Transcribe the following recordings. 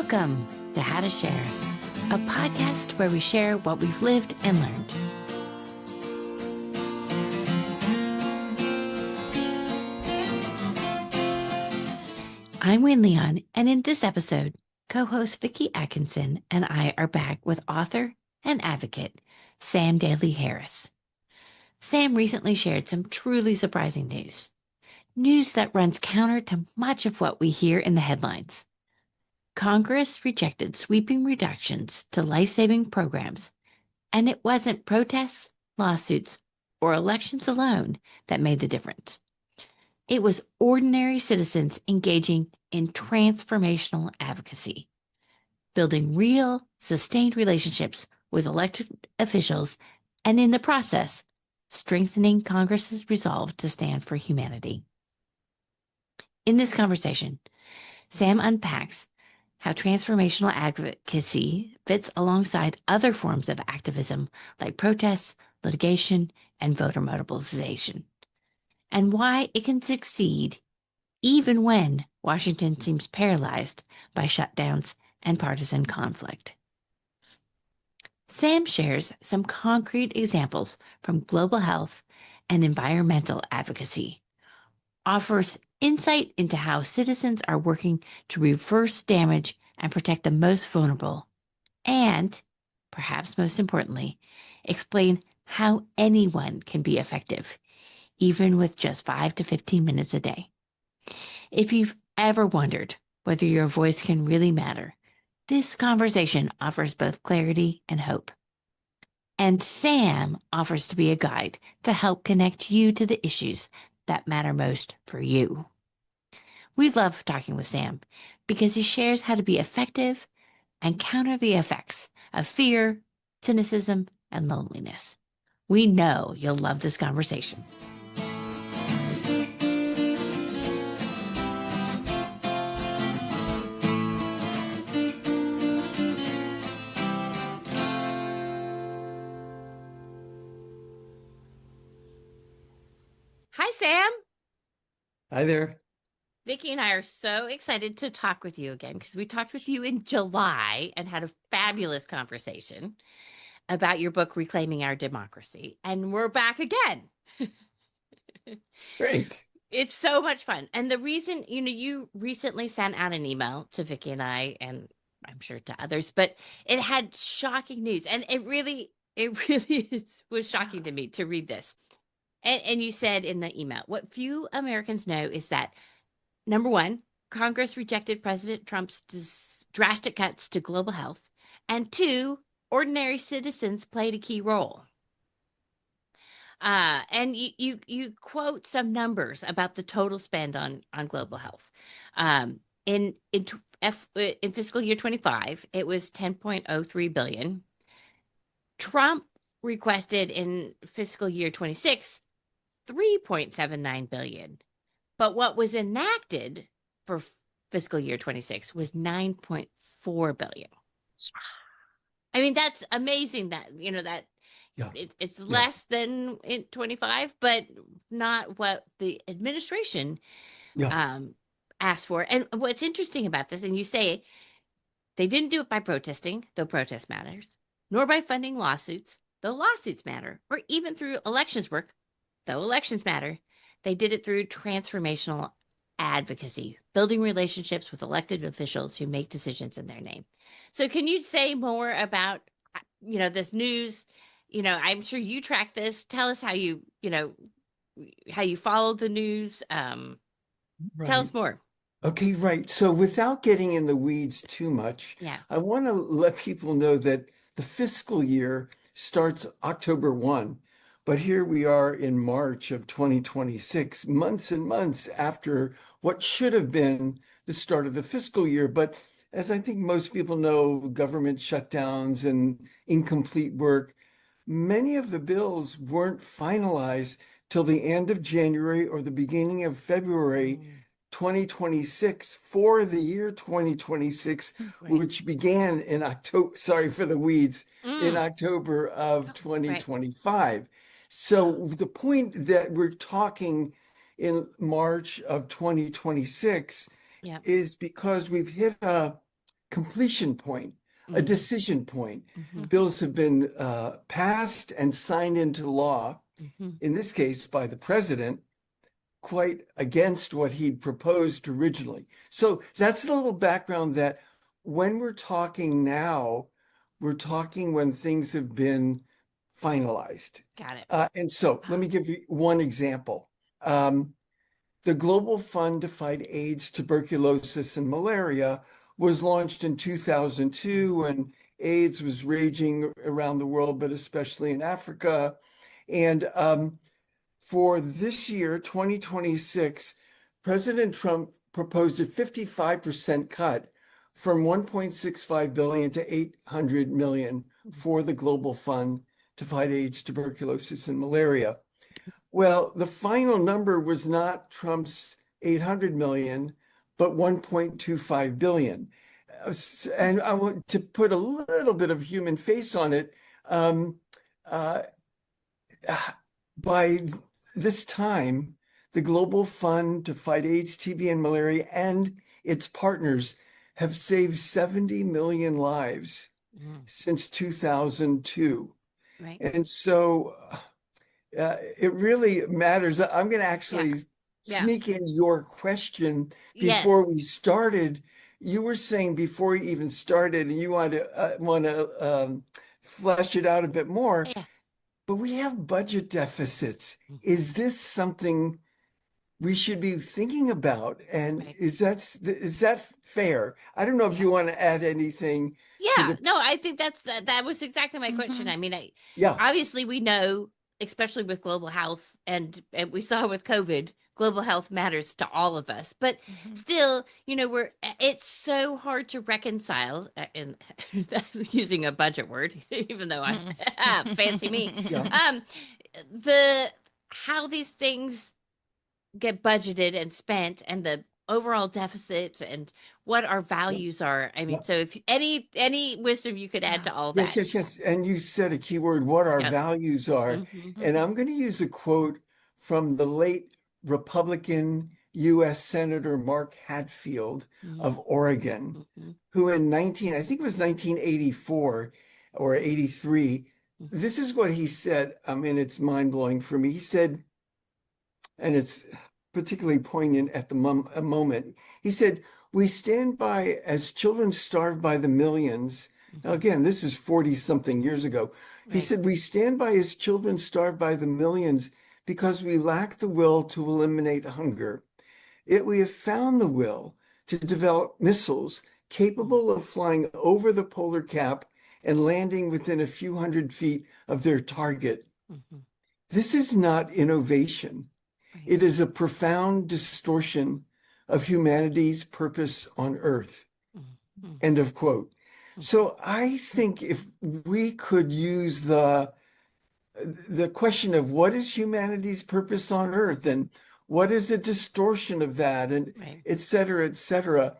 Welcome to How to Share, a podcast where we share what we've lived and learned. I'm Wynne, and in this episode, co-host Vicki Atkinson and I are back with author and advocate Sam Daley-Harris. Sam recently shared some truly surprising news that runs counter to much of what we hear in the headlines. Congress rejected sweeping reductions to life-saving programs, and it wasn't protests, lawsuits, or elections alone that made the difference. It was ordinary citizens engaging in transformational advocacy, building real, sustained relationships with elected officials, and in the process, strengthening Congress's resolve to stand for humanity. In this conversation, Sam unpacks how transformational advocacy fits alongside other forms of activism like protests, litigation, and voter mobilization, and why it can succeed even when Washington seems paralyzed by shutdowns and partisan conflict. Sam shares some concrete examples from global health and environmental advocacy, offers insight into how citizens are working to reverse damage and protect the most vulnerable, and, perhaps most importantly, explain how anyone can be effective, even with just 5 to 15 minutes a day. If you've ever wondered whether your voice can really matter, this conversation offers both clarity and hope. And Sam offers to be a guide to help connect you to the issues that matter most for you. We love talking with Sam because he shares how to be effective and counter the effects of fear, cynicism, and loneliness. We know you'll love this conversation. Hi, Sam. Hi there. Vicki and I are so excited to talk with you again because we talked with you in July and had a fabulous conversation about your book, Reclaiming Our Democracy. And we're back again. Great. It's so much fun. And the reason, you recently sent out an email to Vicki and I, and I'm sure to others, but it had shocking news. And it really was shocking to me to read this. And you said in the email, what few Americans know is that, number one, Congress rejected President Trump's drastic cuts to global health. And two, ordinary citizens played a key role. And you quote some numbers about the total spend on global health. In fiscal year 25, it was $10.03 billion. Trump requested in fiscal year 26, $3.79 billion. But what was enacted for fiscal year 26 was $9.4 billion. I mean, that's amazing that, it's less than in 25, but not what the administration asked for. And what's interesting about this, and you say they didn't do it by protesting, though protest matters, nor by funding lawsuits, though lawsuits matter, or even through elections work, though elections matter. They did it through transformational advocacy, building relationships with elected officials who make decisions in their name. So can you say more about, this news? I'm sure you track this. Tell us how you followed the news. Tell us more. Okay, right. So without getting in the weeds too much, I want to let people know that the fiscal year starts October 1. But here we are in March of 2026, months and months after what should have been the start of the fiscal year. But as I think most people know, government shutdowns and incomplete work, many of the bills weren't finalized till the end of January or the beginning of February 2026 for the year 2026, which began in October, sorry for the weeds, in October of 2025. So the point that we're talking in March of 2026 is because we've hit a completion point, a Mhm. decision point. Mhm. Bills have been passed and signed into law, Mhm. in this case by the president, quite against what he'd proposed originally. So that's the little background that when we're talking now, we're talking when things have been finalized. Got it. And so let me give you one example. The Global Fund to Fight AIDS, Tuberculosis, and Malaria was launched in 2002 when AIDS was raging around the world, but especially in Africa. And for this year, 2026, President Trump proposed a 55% cut from 1.65 billion to 800 million for the Global Fund to Fight AIDS, Tuberculosis, and Malaria. Well, the final number was not Trump's 800 million, but 1.25 billion. And I want to put a little bit of human face on it. Um, uh, by this time, the Global Fund to Fight AIDS, TB, and Malaria and its partners have saved 70 million lives since 2002. Right. And so it really matters. I'm going to actually sneak in your question before we started. You were saying before you even started, and you want to flesh it out a bit more. Yeah. But we have budget deficits. Is this something we should be thinking about? And Right. is that fair? I don't know if you want to add anything to Yeah, the. no, I think that was exactly my question. I mean, Yeah. obviously we know, especially with global health, and we saw with COVID, global health matters to all of us. But still, it's so hard to reconcile, and using a budget word, even though I fancy me, Yeah. the how these things get budgeted and spent, and the overall deficit, and what our values are. I mean, Yeah. so if any wisdom you could add to all Yes, that. yes, yes. And you said a key word, what our Yep. values are. And I'm going to use a quote from the late Republican U.S. Senator Mark Hatfield of Oregon, who I think it was 1984 or 83. This is what he said. I mean, it's mind-blowing for me. He said, and it's particularly poignant at the moment. He said, "We stand by as children starve by the millions." Now, again, this is 40 something years ago. He said, "We stand by as children starve by the millions because we lack the will to eliminate hunger. Yet we have found the will to develop missiles capable of flying over the polar cap and landing within a few hundred feet of their target. This is not innovation. It is a profound distortion of humanity's purpose on Earth." End of quote. So I think if we could use the question of what is humanity's purpose on Earth and what is a distortion of that, and et cetera, et cetera.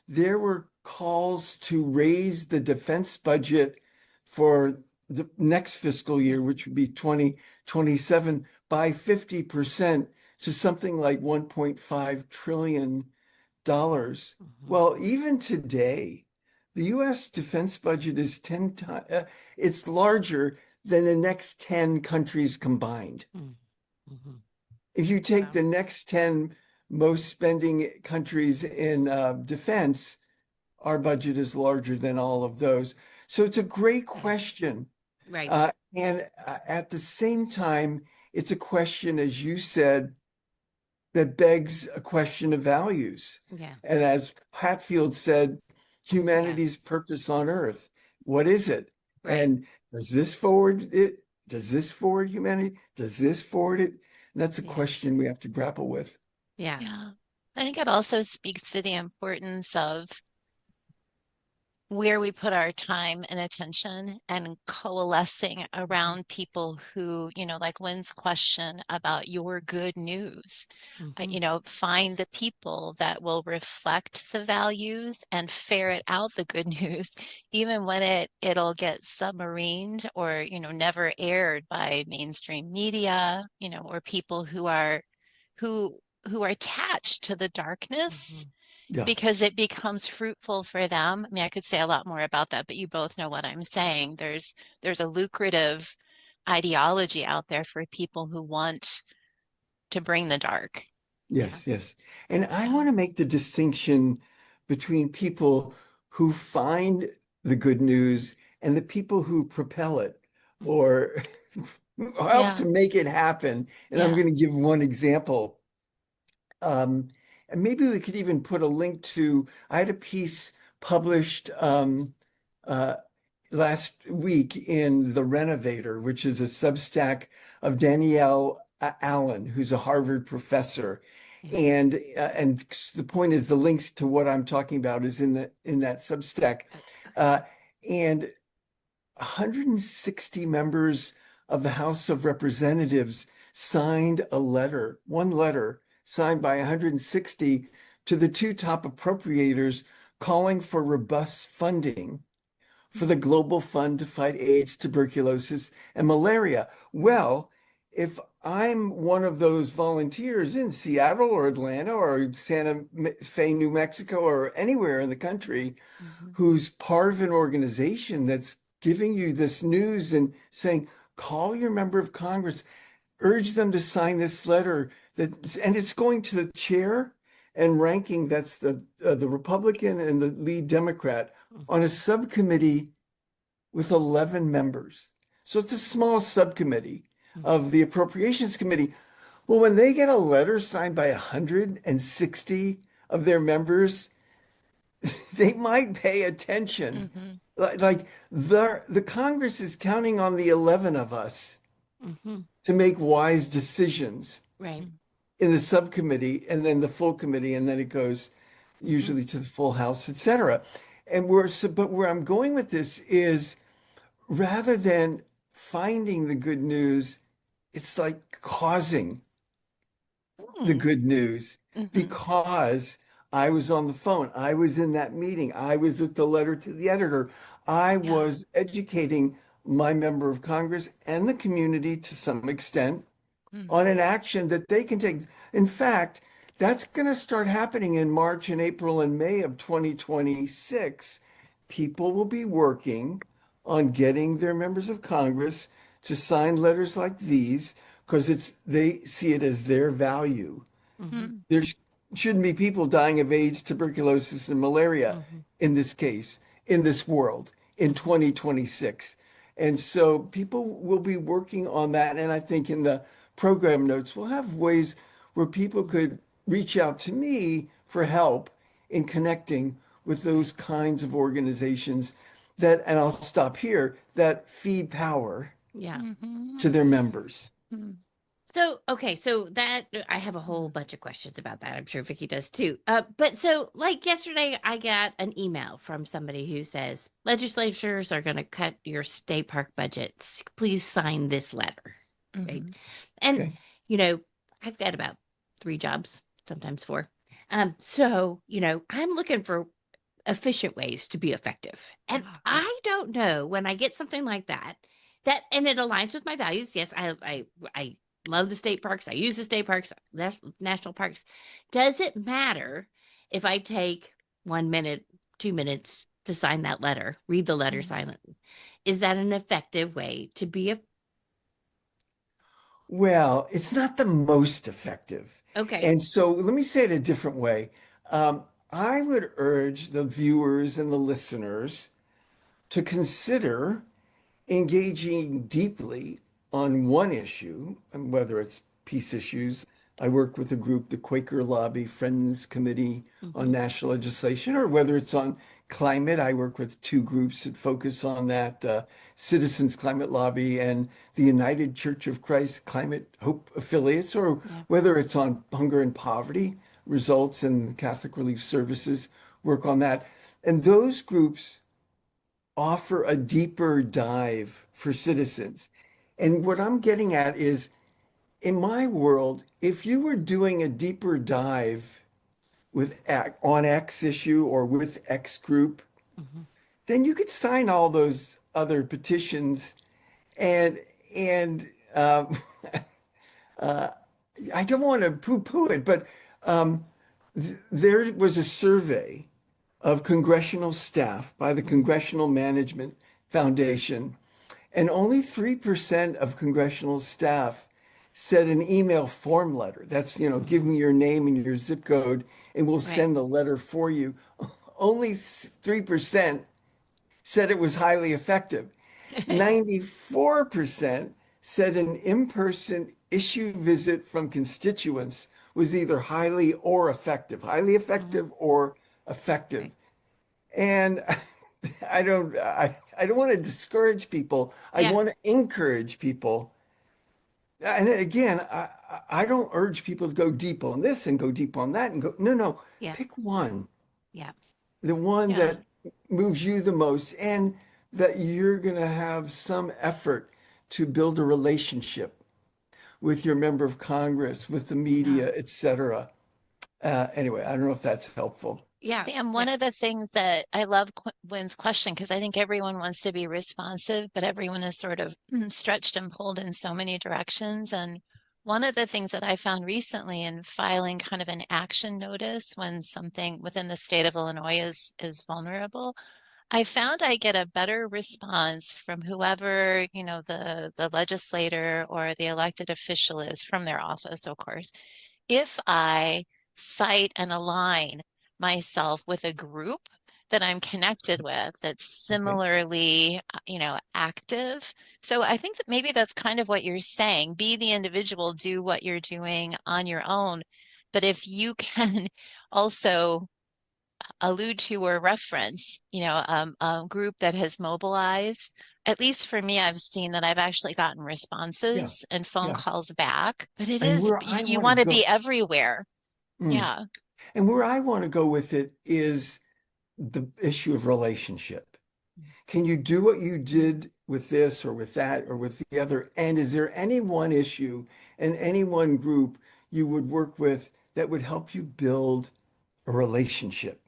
There were calls to raise the defense budget for the next fiscal year, which would be 2027, by 50% to something like $1.5 trillion. Well, even today, the U.S. defense budget is 10 times, it's larger than the next 10 countries combined. If you take the next 10 most spending countries in defense, our budget is larger than all of those. So it's a great question. Right. And at the same time, it's a question, as you said, that begs a question of values. Yeah. And as Hatfield said, humanity's purpose on Earth, what is it? Right. And does this forward it? Does this forward humanity? Does this forward it? And that's a question we have to grapple with. Yeah. I think it also speaks to the importance of where we put our time and attention and coalescing around people who, like Wynne's question about your good news, find the people that will reflect the values and ferret out the good news, even when it'll get submarined or, never aired by mainstream media, or people who are attached to the darkness Yeah. because it becomes fruitful for them. I mean, I could say a lot more about that, but you both know what I'm saying. There's a lucrative ideology out there for people who want to bring the dark. Yes, yes. And I Yeah. want to make the distinction between people who find the good news and the people who propel it or help Yeah. to make it happen. And I'm Yeah. going to give one example. And maybe we could even put a link to, I had a piece published uh, last week in The Renovator, which is a Substack of Danielle Allen, who's a Harvard professor. And the point is the links to what I'm talking about is in that Substack. Uh, and 160 members of the House of Representatives signed a letter, one letter signed by 160 to the two top appropriators calling for robust funding for the Global Fund to fight AIDS, tuberculosis, and malaria. Well, if I'm one of those volunteers in Seattle or Atlanta or Santa Fe, New Mexico, or anywhere in the country who's part of an organization that's giving you this news and saying, call your member of Congress, urge them to sign this letter and it's going to the chair and ranking, that's the Republican and the lead Democrat on a subcommittee with 11 members. So it's a small subcommittee of the Appropriations Committee. Well, when they get a letter signed by 160 of their members, they might pay attention. Hmm. Like the Congress is counting on the 11 of us to make wise decisions Right. in the subcommittee and then the full committee, and then it goes usually to the full House, et cetera. But where I'm going with this is rather than finding the good news, it's like causing the good news Hmm. because I was on the phone. I was in that meeting. I was with the letter to the editor. I Yeah. was educating my member of Congress and the community to some extent on Hmm. an action that they can take. In fact, that's going to start happening in March and April and May of 2026. People will be working on getting their members of Congress to sign letters like these because they see it as their value. Hmm. There shouldn't be people dying of AIDS, tuberculosis, and malaria in this case, in this world, in 2026. And so people will be working on that. And I think in the program notes, we'll have ways where people could reach out to me for help in connecting with those kinds of organizations that, and I'll stop here, that feed power Yeah. Hmm. to their members. So, okay, so that I have a whole bunch of questions about that. I'm sure Vicki does too. But so, like yesterday, I got an email from somebody who says legislatures are going to cut your state park budgets. Please sign this letter, right? Hmm. And Okay. you know, I've got about 3 jobs, sometimes 4. So I'm looking for efficient ways to be effective, and I don't know when I get something like that, and it aligns with my values. Yes, I love the state parks. I use the state parks, national parks. Does it matter if I take 1 minute, 2 minutes to sign that letter, read the letter Hmm. silently? Is that an effective way to be a Well, it's not the most effective. okay? And so let me say it a different way. I would urge the viewers and the listeners to consider engaging deeply on one issue, and whether it's peace issues. I work with a group, the Quaker Lobby Friends Committee on Mm-hmm. National Legislation, or whether it's on climate. I work with two groups that focus on that, Citizens Climate Lobby and the United Church of Christ Climate Hope Affiliates, or Yeah. whether it's on hunger and poverty, results and Catholic Relief Services work on that. And those groups offer a deeper dive for citizens. And what I'm getting at is in my world, if you were doing a deeper dive on X issue or with X group, Mm-hmm. then you could sign all those other petitions and and uh, I don't want to poo-poo it, but There was a survey of congressional staff by the Congressional Management Foundation, and only 3% of congressional staff said an email form letter. That's, give me your name and your zip code, and we'll send the letter for you. Only 3% said it was highly effective. 94% said an in-person issue visit from constituents was either highly or effective. Right. And I don't want to discourage people. I Yeah. want to encourage people. And again, I don't urge people to go deep on this and go deep on that and go, no, Yeah. pick one. Yeah. The one Yeah. that moves you the most and that you're going to have some effort to build a relationship with your member of Congress, with the media, etc. Anyway, I don't know if that's helpful. Yeah. And one of the things that I love Wynn's question, because I think everyone wants to be responsive, but everyone is sort of stretched and pulled in so many directions. And one of the things that I found recently in filing kind of an action notice when something within the state of Illinois is vulnerable, I found I get a better response from whoever, the legislator or the elected official is from their office, of course, if I cite and align myself with a group that I'm connected with that's Okay. similarly, active. So I think that maybe that's kind of what you're saying. Be the individual, do what you're doing on your own. But if you can also allude to or reference, a group that has mobilized, at least for me, I've seen that I've actually gotten Yeah. responses and phone Yeah. calls back. But it And is, where I you want to want to be go, everywhere. mm, Yeah. and where I want to go with it is the issue of relationship. Can you do what you did with this or with that or with the other? And is there any one issue and any one group you would work with that would help you build a relationship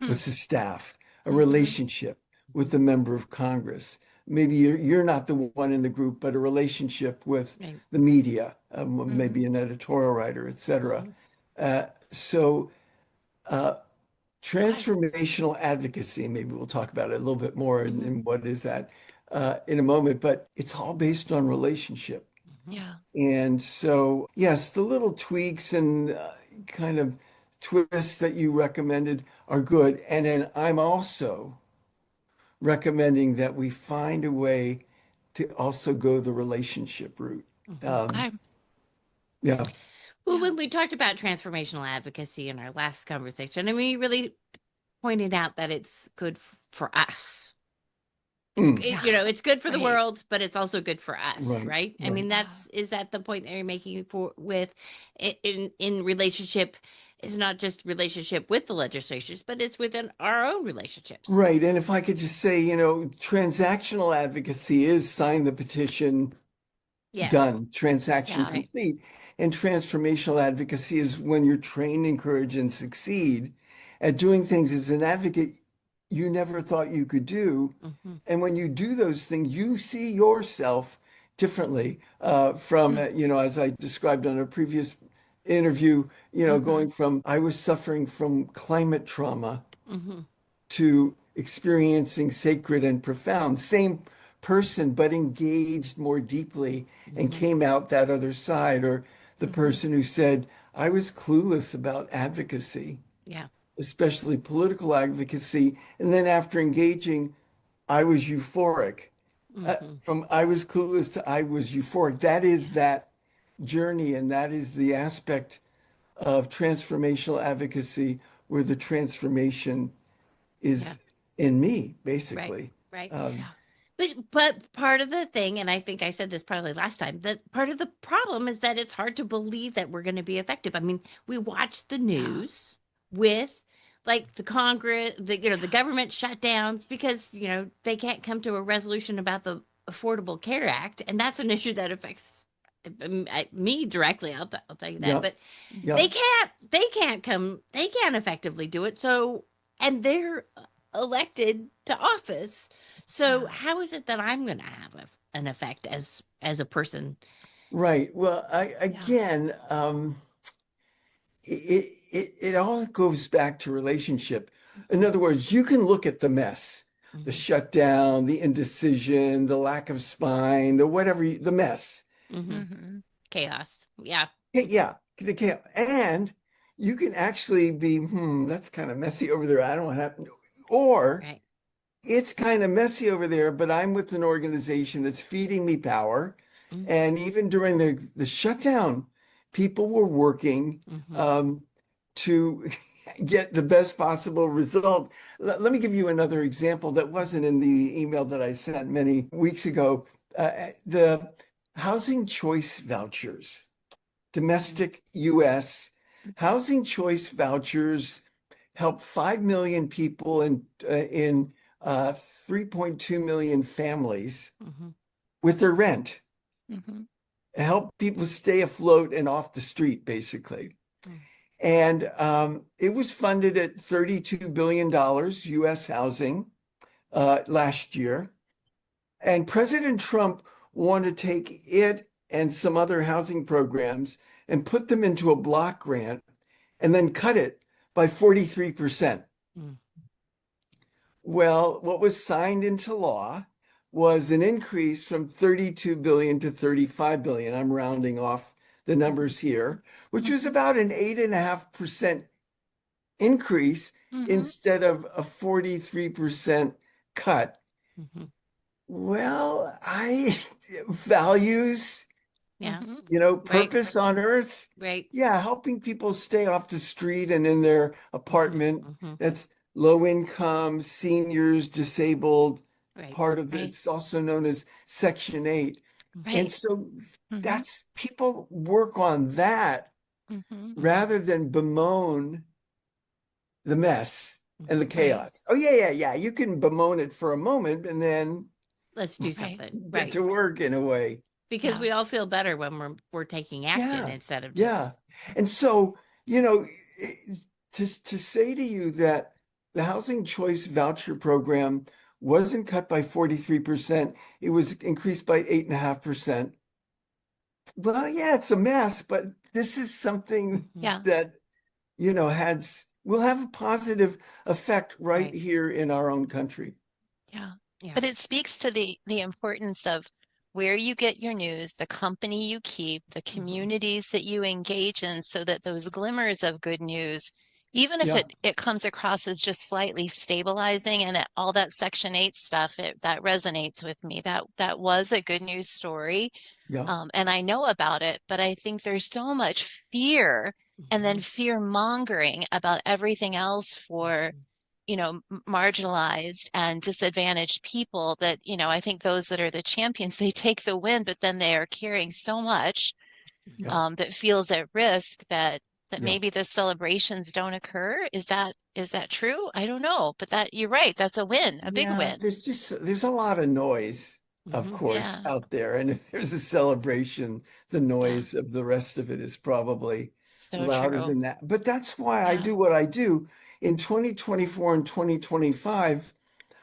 Hmm. with the staff, a Mm-hmm. relationship with the member of Congress? Maybe you're not the one in the group, but a relationship with Right. the media, Mm-hmm. maybe an editorial writer, etc. Mhm. So uh, I, transformational advocacy, maybe we'll talk about it a little bit more mhm. and what is that in a moment, but it's all based on relationship. Mhm. Yeah. And so, yes, the little tweaks and kind of twists that you recommended are good. And then I'm also recommending that we find a way to also go the relationship route. Mhm. Um, Okay. yeah, Well, Yeah. when we talked about transformational advocacy in our last conversation, I mean, you really pointed out that it's good for us. mm, Yeah. It's good for the Right. world, but it's also good for us, right, right? I right. mean, Yeah. is that the point that you're making for with in relationship? It's not just relationship with the legislatures, but it's within our own relationships. Right. And if I could just say, transactional advocacy is sign the petition, Yes. done, transaction Yeah. Right. complete. And transformational advocacy is when you're trained, encouraged, and succeed at doing things as an advocate you never thought you could do. Hmm. And when you do those things, you see yourself differently from, Hmm. as I described on a previous interview, Mm-hmm. going from I was suffering from climate trauma Hmm. to experiencing sacred and profound. Same person, but engaged more deeply and Hmm. came out that other side. Or the Mm-hmm. person who said, I was clueless about advocacy, Yeah. especially political advocacy. And then after engaging, I was euphoric. Hmm. From I was clueless to I was euphoric. That is that journey, and that is the aspect of transformational advocacy where the transformation Yeah. is in me, Right. basically. Right. Um, Yeah. But part of the thing, and I think I said this probably last time, that part of the problem is that it's hard to believe that we're going to be effective. I mean, we watch the Yeah. news with like the Congress, the Yeah. government shutdowns because, they can't come to a resolution about the Affordable Care Act, and that's an issue that affects me directly. I'll tell you that. yep, But yep, they can't effectively do it. So, and they're elected to office. So Yeah. how is it that I'm going to have an effect as a person? right. Well, I Yeah. again, it all goes back to relationship. In other words, you can look at the mess, the shutdown, the indecision, the lack of spine, the whatever, the mess. Chaos. Yeah. Yeah, the chaos. And you can actually be, that's kind of messy over there. I don't have, or it's kind of messy over there, but I'm with an organization that's feeding me power. And even during the shutdown, people were working to get the best possible result. Let me give you another example that wasn't in the email that I sent many weeks ago. The housing choice vouchers, domestic US housing choice vouchers help 5 million people in 3.2 million families with their rent. Help people stay afloat and off the street, basically. And it was funded at $32 billion US housing last year. And President Trump wanted to take it and some other housing programs and put them into a block grant and then cut it by 43%. Well, what was signed into law was an increase from 32 billion to 35 billion. I'm rounding off the numbers here, which was about an 8.5% increase instead of a 43% cut. Well, values, purpose on earth. Yeah, helping people stay off the street and in their apartment. That's low income, seniors, disabled, part of it. It's also known as Section 8. And so that's, people work on that rather than bemoan the mess and the chaos. Oh, yeah. You can bemoan it for a moment and then let's do something. Get to work in a way. Because we all feel better when we're taking action instead of just... And so, to say to you that the housing choice voucher program wasn't cut by 43%, it was increased by 8.5%. Well, yeah, it's a mess, but this is something that, will have a positive effect right here in our own country. Yeah. But it speaks to the importance of where you get your news, the company you keep, the communities that you engage in, so that those glimmers of good news, even if it comes across as just slightly stabilizing, and all that Section 8 stuff, that resonates with me. That was a good news story. And I know about it, but I think there's so much fear and then fear mongering about everything else for marginalized and disadvantaged people that, I think those that are the champions, they take the win, but then they are carrying so much that feels at risk that maybe the celebrations don't occur. Is that true? I don't know, but you're right. That's a win, a big win. There's a lot of noise, of course, out there. And if there's a celebration, the noise of the rest of it is probably louder than that. But that's why I do what I do. In 2024 and 2025,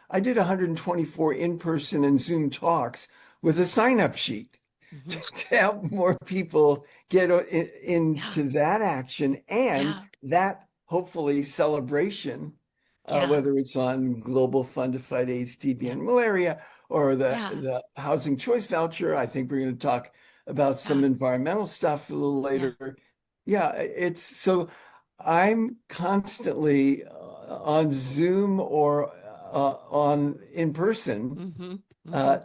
I did 124 in-person and Zoom talks with a sign-up sheet to help more people get into that action and that hopefully celebration, whether it's on Global Fund to Fight AIDS, TB, and Malaria, or the housing choice voucher. I think we're going to talk about some environmental stuff a little later. It's so I'm constantly on Zoom or on in person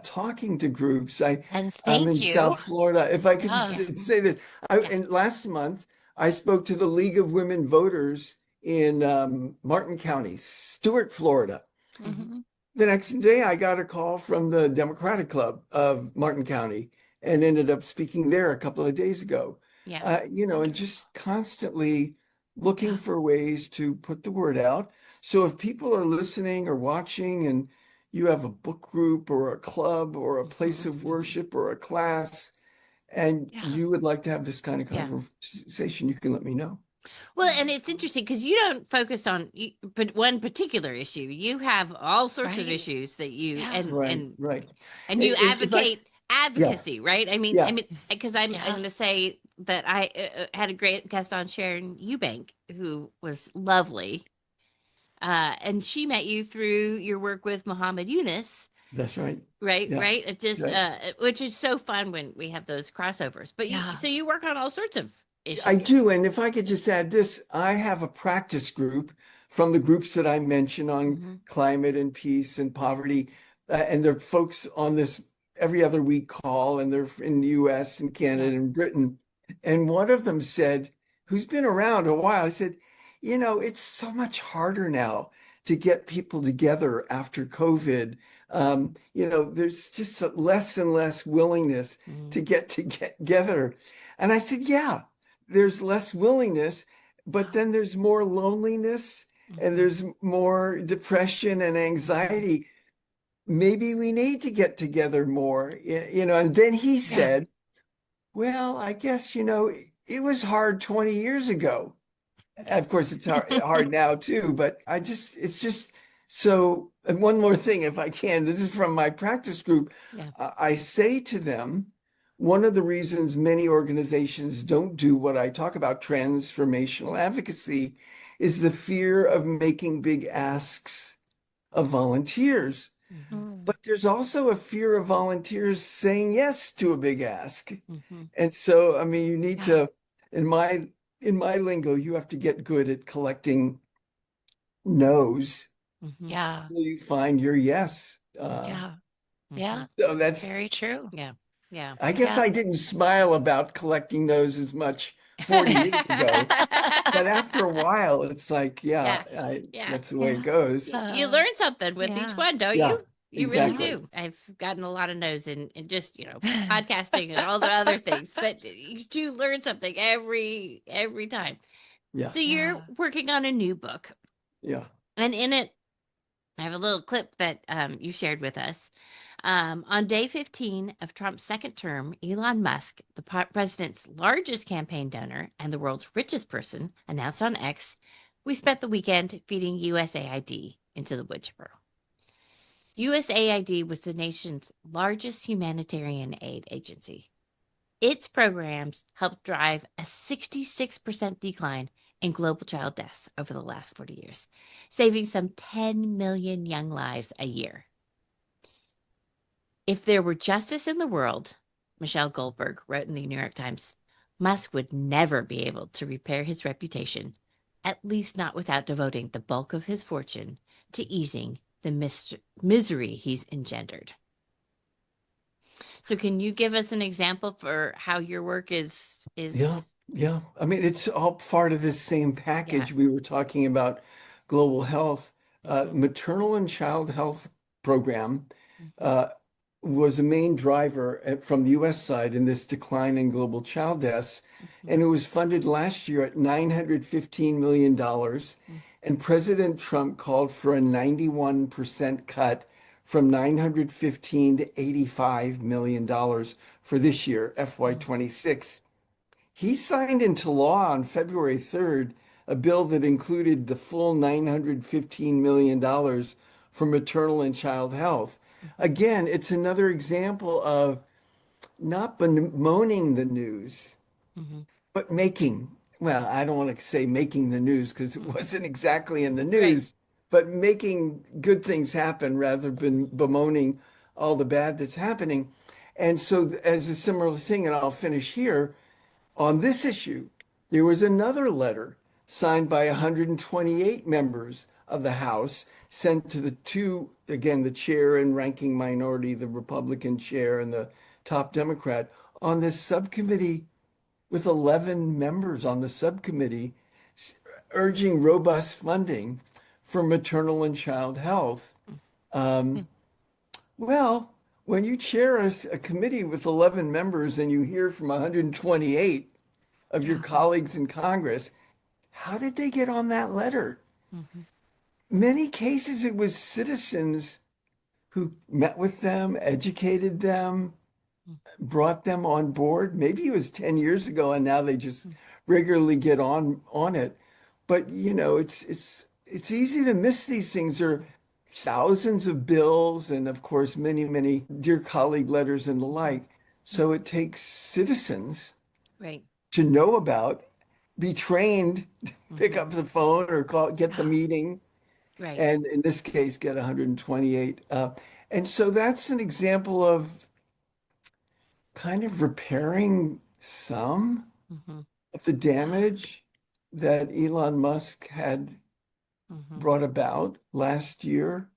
talking to groups. I'm in South Florida. If I could say this, and last month I spoke to the League of Women Voters in Martin County, Stewart, Florida. The next day I got a call from the Democratic Club of Martin County and ended up speaking there a couple of days ago. And just constantly looking for ways to put the word out. So if people are listening or watching and you have a book group or a club or a place of worship or a class, and you would like to have this kind of conversation, you can let me know. Well, and it's interesting because you don't focus on but one particular issue. You have all sorts of issues that you and you advocacy, right? Yeah. Because I'm going to say that I had a great guest on, Sharon Eubank, who was lovely. And she met you through your work with Muhammad Yunus. That's right. Right, Yeah. right. It just, Right. which is so fun when we have those crossovers. But so you work on all sorts of issues. I do. And if I could just add this, I have a practice group from the groups that I mentioned on climate and peace and poverty. And there are folks on this every other week call, and they're in the US and Canada and Britain. And one of them said, who's been around a while, I said, it's so much harder now to get people together after COVID. There's just less and less willingness to get together. And I said, yeah, there's less willingness, but then there's more loneliness and there's more depression and anxiety. Maybe we need to get together more, and then he said, well, I guess, it was hard 20 years ago. Of course, it's hard now too, but it's just so. And one more thing, if I can, this is from my practice group. I say to them, one of the reasons many organizations don't do what I talk about, transformational advocacy, is the fear of making big asks of volunteers. But there's also a fear of volunteers saying yes to a big ask. And so, you need to, in my lingo, you have to get good at collecting no's. Yeah. Until you find your yes. Yeah. So that's very true. Yeah. I guess I didn't smile about collecting no's as much 40 years ago. But after a while, it's like, that's the way it goes. You learn something with each one, don't you? You exactly. really do. I've gotten a lot of no's in just, podcasting and all the other things, but you do learn something every time. Yeah. So you're working on a new book. Yeah. And in it, I have a little clip that you shared with us. On day 15 of Trump's second term, Elon Musk, the president's largest campaign donor and the world's richest person, announced on X, we spent the weekend feeding USAID into the wood chipper. USAID was the nation's largest humanitarian aid agency. Its programs helped drive a 66% decline in global child deaths over the last 40 years, saving some 10 million young lives a year. If there were justice in the world, Michelle Goldberg wrote in the New York Times, Musk would never be able to repair his reputation, at least not without devoting the bulk of his fortune to easing the misery he's engendered. So can you give us an example for how your work is? Yeah. It's all part of this same package. We were talking about global health. Maternal and child health program was a main driver from the US side in this decline in global child deaths. And it was funded last year at $915 million. And President Trump called for a 91% cut from $915 to $85 million for this year, FY26. He signed into law on February 3rd a bill that included the full $915 million for maternal and child health. Again, it's another example of not bemoaning the news, but I don't want to say making the news because it wasn't exactly in the news, but making good things happen rather than bemoaning all the bad that's happening. And so as a similar thing, and I'll finish here, on this issue, there was another letter signed by 128 members of the House sent to the chair and ranking minority, the Republican chair and the top Democrat, on this subcommittee with 11 members on the subcommittee urging robust funding for maternal and child health. Well, when you chair a committee with 11 members and you hear from 128 of your colleagues in Congress, how did they get on that letter? Many cases, it was citizens who met with them, educated them, brought them on board. Maybe it was 10 years ago and now they just regularly get on it. But it's easy to miss these things, or thousands of bills and, of course, many, many dear colleague letters and the like. So it takes citizens Right. to know about, be trained, pick up the phone or get the Yeah. meeting, Right. and in this case, get 128. And so that's an example of kind of repairing some of the damage that Elon Musk had brought about last year,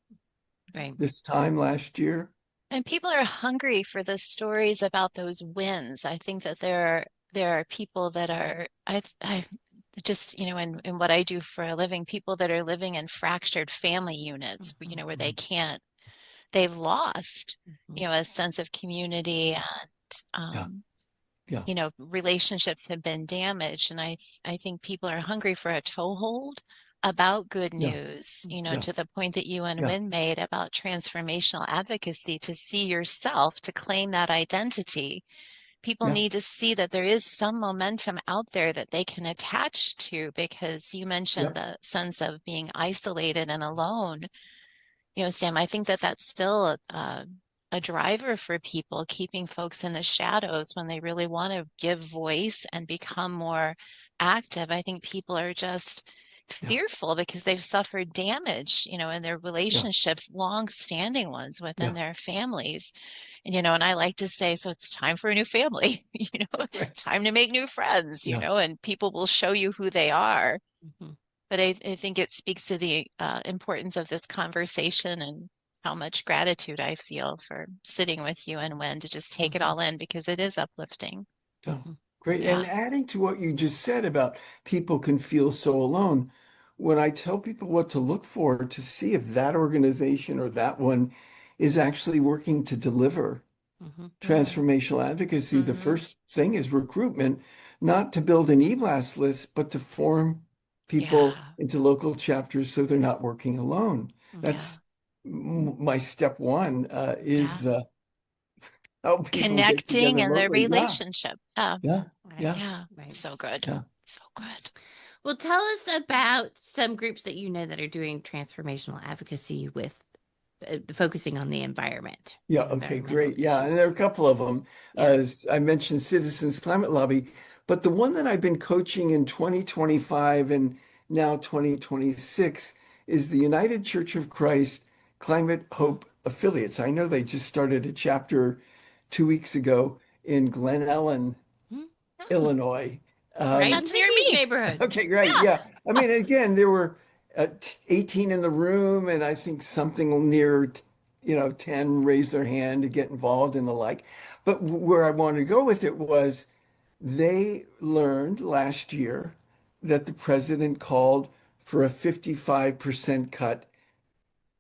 Right. this time last year. And people are hungry for the stories about those wins. I think that there are people that are I just, in what I do for a living, people that are living in fractured family units, where they've lost, a sense of community and Yeah, yeah, relationships have been damaged. And I think people are hungry for a toehold about good yeah, news, yeah, to the point that you and yeah, Wynne made about transformational advocacy, to see yourself, to claim that identity. People yeah, need to see that there is some momentum out there that they can attach to, because you yeah, mentioned the sense of being isolated and alone. Sam, I think that that's still a driver for people, keeping folks in the shadows when they really want to give voice and become more active. I think people are just yeah, fearful because they've suffered damage, in their yeah, relationships, long-standing ones within yeah. their families. And I like to say, so it's time for a new family, Right. time to make new friends, Yeah, and people will show you who they are. Mm-hmm. But I think it speaks to the importance of this conversation and how much gratitude I feel for sitting with you and Wynne to just take it mhm, all in, because it is uplifting. yeah. Mm-hmm. Great. And Yeah. adding to what you just said about people can feel so alone, when I tell people what to look for to see if that organization or that one is actually working to deliver Mm-hmm. Mm. transformational advocacy, the Hmm. first thing is recruitment, not to build an e-blast list, but to form people Yeah. into local chapters so they're not working alone. Yeah. That's my step one, is Yeah. the help people get Connecting together and the locally. Yeah, relationship. Yeah. yeah, Right. yeah, Yeah. Right. So good. yeah. So good. Well, tell us about some groups that you know that are doing transformational advocacy with focusing on the environment Yeah, and okay, environmental great. Yeah, issues. and there are a couple of them. Yeah. As I mentioned, Citizens Climate Lobby, but the one that I've been coaching in 2025 and now 2026 is the United Church of Christ Climate Mm. Hope Affiliates. I know they just started a chapter 2 weeks ago in Glen Ellen, Mm. Mm. Illinois. Right in That's near Vicky's me. neighborhood. Okay, great. Yeah. Yeah. I mean, again, there were 18 in the room, and I think something near, 10 raised their hand to get involved and the like. But where I wanted to go with it was they learned last year that the president called for a 55% cut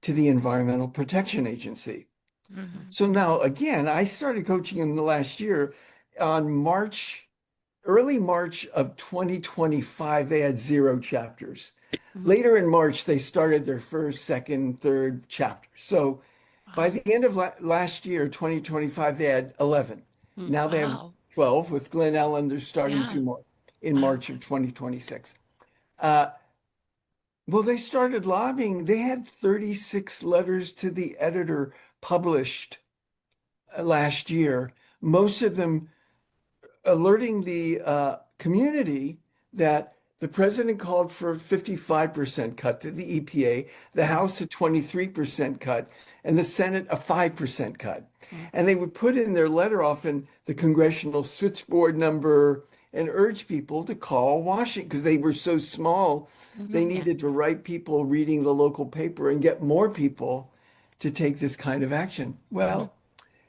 to the Environmental Protection Agency. Hmm. So now, again, I started coaching in the last year on early March of 2025, they had 0 chapters. Mm-hmm. Later in March, they started their first, second, third chapter. So by Wow. the end of last year, 2025, they had 11. Mm. Now they have Wow. 12 with Glen Ellen. They're starting Yeah. 2 more in Wow. March of 2026. Uh, well, they started lobbying. They had 36 letters to the editor published last year, most of them alerting the community that the president called for a 55% cut to the EPA, the Mm. House a 23% cut, and the Senate a 5% cut. Mm. And they would put in their letter often the congressional switchboard number and urge people to call Washington because they were so small. They Hmm. Yeah. needed the right people reading the local paper and get more people to take this kind of action. Mm-hmm. Well,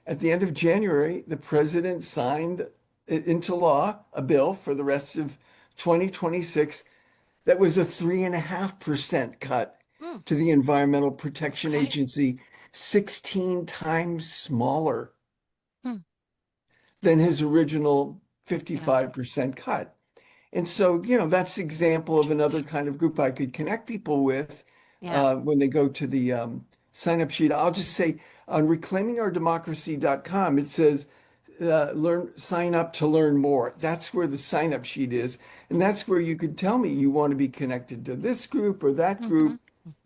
at the end of January, the president signed into law a bill for the rest of 2026 that was a 3.5% cut Mm. to the Environmental Protection Okay. Agency, 16 times smaller Hmm. than his original Yeah. 55% cut. And so, that's example of another Interesting. kind of group I could connect people with Yeah. when they go to the sign up sheet. I'll just say on reclaimingourdemocracy.com, it says sign up to learn more. That's where the sign-up sheet is. And Mm. that's where you could tell me you want to be connected to this group or that Hmm. group.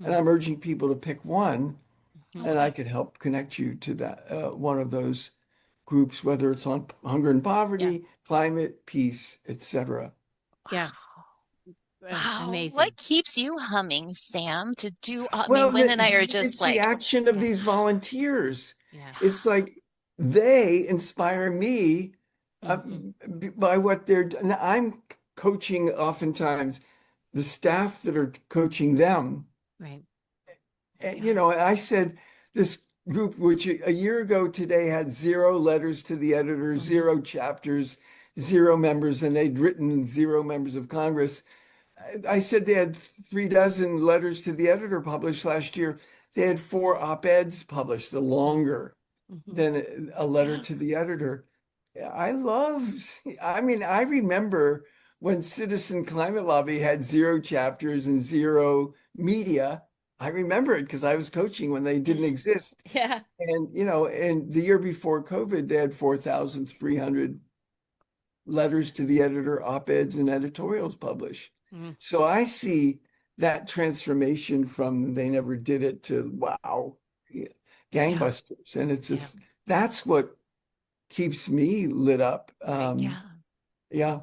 And I'm urging people to pick one, and I could help connect you to that one of those groups, whether it's on hunger and poverty, climate, peace, etc. Yeah. Wow. Amazing. What keeps you humming, Sam, to do? I Well, mean, Wynne and I are just it's the like, action of these volunteers. Yeah. It's like they inspire me by what they're doing. I'm coaching oftentimes the staff that are coaching them. Right. And, you know, I said this group, which a year ago today had 0 letters to the editor, 0 chapters, 0 members, and they'd written 0 members of Congress. I said they had 36 letters to the editor published last year. They had 4 op-eds published, the longer than a letter to the editor. I remember when Citizen Climate Lobby had 0 chapters and 0 media. I remember it because I was coaching when they didn't exist. Yeah. And, you know, and the year before COVID, they had 4,300 letters to the editor, op-eds, and editorials published. So I see that transformation from they never did it to wow, gangbusters. And it's that's what keeps me lit up. Yeah.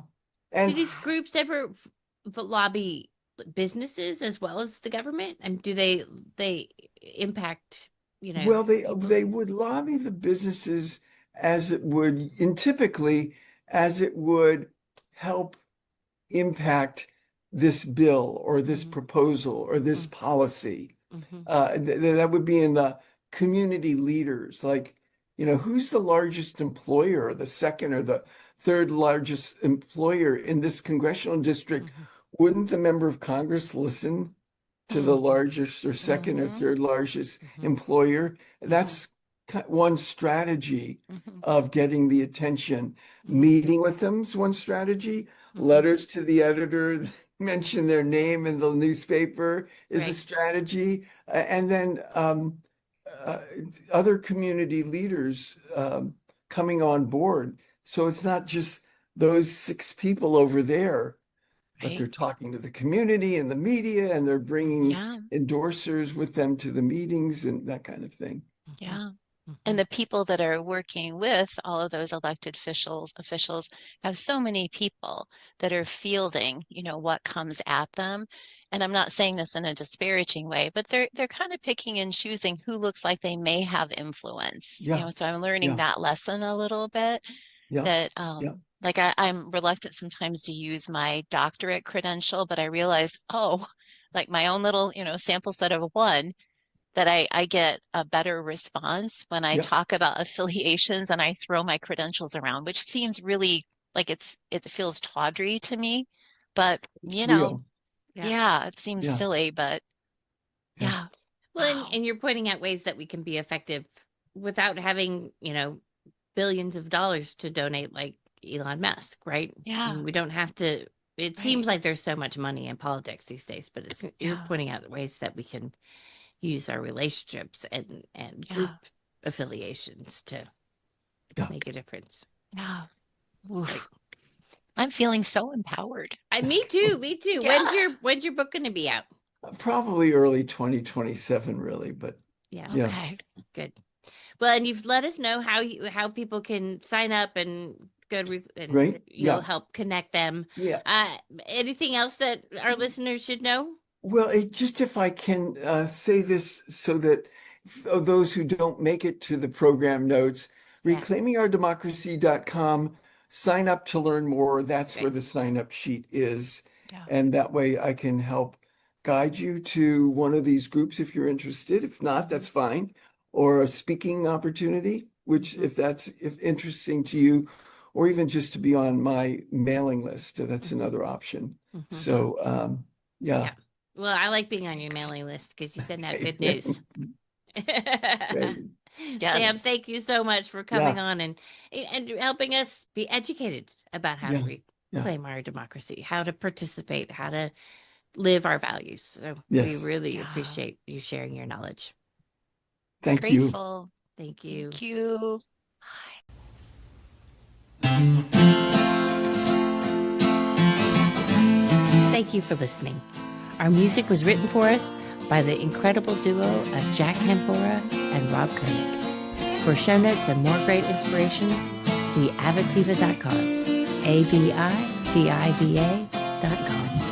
And do these groups ever lobby businesses as well as the government? And do they impact, you know? Well, they would lobby the businesses as it would, and typically as it would help impact this bill or this proposal or this policy. That would be in the community leaders, like, you know, who's the largest employer or the second or the third largest employer in this congressional district? Wouldn't the member of Congress listen to the largest or second or third largest employer? That's one strategy of getting the attention. Meeting with them is one strategy. Letters to the editor, mention their name in the newspaper is a strategy. And then other community leaders coming on board. So it's not just those 6 people over there, but they're talking to the community and the media, and they're bringing endorsers with them to the meetings and that kind of thing. Yeah. And the people that are working with all of those elected officials have so many people that are fielding, you know, what comes at them. And I'm not saying this in a disparaging way, but they're kind of picking and choosing who looks like they may have influence. You know, so I'm learning that lesson a little bit. That like I'm reluctant sometimes to use my doctorate credential, but I realized, like my own little, you know, sample set of 1, that I get a better response when I talk about affiliations and I throw my credentials around, which seems really like it feels tawdry to me, but you know, it seems silly, but Well, and you're pointing out ways that we can be effective without having, you know, billions of dollars to donate like Elon Musk, right? Yeah. We don't have to. It seems like there's so much money in politics these days, but you're pointing out ways that we can use our relationships and group affiliations to make a difference. Yeah. I'm feeling so empowered. Me too. Yeah. When's your book going to be out? Probably early 2027, really, but okay. Good. Well, and you've let us know how people can sign up and go and you'll help connect them. Anything else that our listeners should know? Well, if I can say this so that those who don't make it to the program notes, reclaimingourdemocracy.com, sign up to learn more. That's where the sign up sheet is. And that way I can help guide you to one of these groups if you're interested. If not, that's fine. Or a speaking opportunity, which if interesting to you, or even just to be on my mailing list, that's another option. So, yeah. Well, I like being on your mailing list because you send out good news. Sam, thank you so much for coming on and helping us be educated about how to reclaim our democracy, how to participate, how to live our values. So we really appreciate you sharing your knowledge. Thank Grateful. you. Thank you. Thank you. Thank you for listening. Our music was written for us by the incredible duo of Jack Campora and Rob Koenig. For show notes and more great inspiration, see avitiva.com, avitiva.com.